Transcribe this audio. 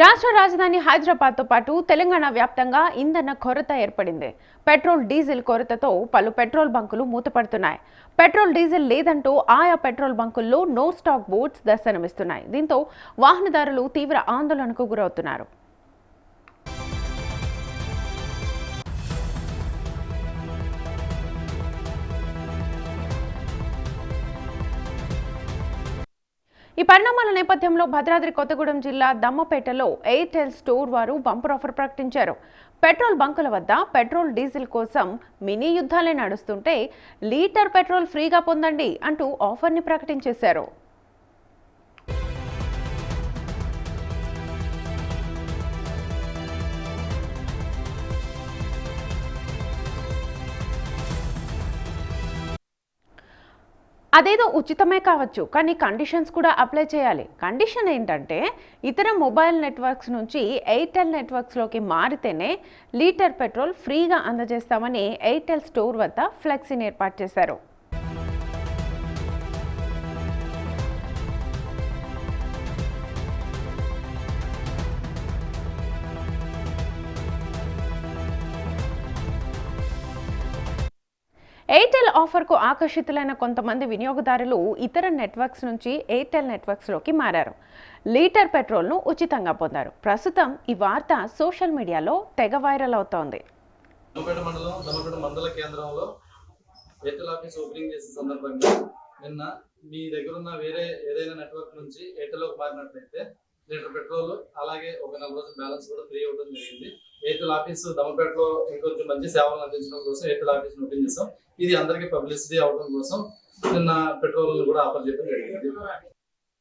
రాష్ట్ర రాజధాని హైదరాబాద్తో పాటు తెలంగాణ వ్యాప్తంగా ఇంధన కొరత ఏర్పడింది. పెట్రోల్ డీజిల్ కొరతతో పలు పెట్రోల్ బంకులు మూతపడుతున్నాయి. పెట్రోల్ డీజిల్ లేదంటూ ఆయా పెట్రోల్ బంకుల్లో నో స్టాక్ బోర్డ్స్ దర్శనమిస్తున్నాయి. దీంతో వాహనదారులు తీవ్ర ఆందోళనకు గురవుతున్నారు. ఈ పరిణామాల నేపథ్యంలో భద్రాద్రి కొత్తగూడెం జిల్లా దమ్మపేటలో ఎయిర్టెల్ స్టోర్ వారు బంపర్ ఆఫర్ ప్రకటించారు. పెట్రోల్ బంకుల వద్ద పెట్రోల్ డీజిల్ కోసం మినీ యుద్ధాలే నడుస్తుంటే లీటర్ పెట్రోల్ ఫ్రీగా పొందండి అంటూ ఆఫర్ని ప్రకటించేశారు. అదేదో ఉచితమే కావచ్చు, కానీ కండిషన్స్ కూడా అప్లై చేయాలి. కండిషన్ ఏంటంటే ఇతర మొబైల్ నెట్వర్క్స్ నుంచి ఎయిర్టెల్ నెట్వర్క్స్లోకి మారితేనే లీటర్ పెట్రోల్ ఫ్రీగా అందజేస్తామని ఎయిర్టెల్ స్టోర్ వద్ద ఫ్లెక్సీని ఏర్పాటు చేశారు. ఎయిర్టెల్ ఆఫర్కు ఆకర్షితులైన కొంతమంది వినియోగదారులు ఇతర నెట్వర్క్స్ నుంచి ఎయిర్టెల్ నెట్వర్క్స్లోకి మారారు. లీటర్ పెట్రోల్ను ఉచితంగా పొందారు. ప్రస్తుతం ఈ వార్త సోషల్ మీడియాలో తెగ వైరల్ అవుతోంది. మండల కేంద్రంలో ఎయిర్టెల్ ఆఫీస్ ఓపెనింగ్ చేసే సందర్భంగా నిన్న మీ దగ్గర ఉన్న వేరే ఏదైనా నెట్వర్క్ నుంచి ఎయిర్టెల్లోకి మారినట్లయితే లీటర్ పెట్రోల్ అలాగే ఒక 4 రోజుల బ్యాలెన్స్ కూడా ఫ్రీ అవ్వడం జరిగింది. ఎయిర్టెల్ ఆఫీస్ దమ్మపేటలో ఇంకొంచెం మంచి సేవలు అందించడం కోసం ఎయిర్టెల్ ఆఫీస్ ఓపెన్ చేసాం. ఇది అందరికీ పబ్లిసిటీ అవడం కోసం నిన్న పెట్రోల్ కూడా ఆఫర్ చేయడం జరిగింది.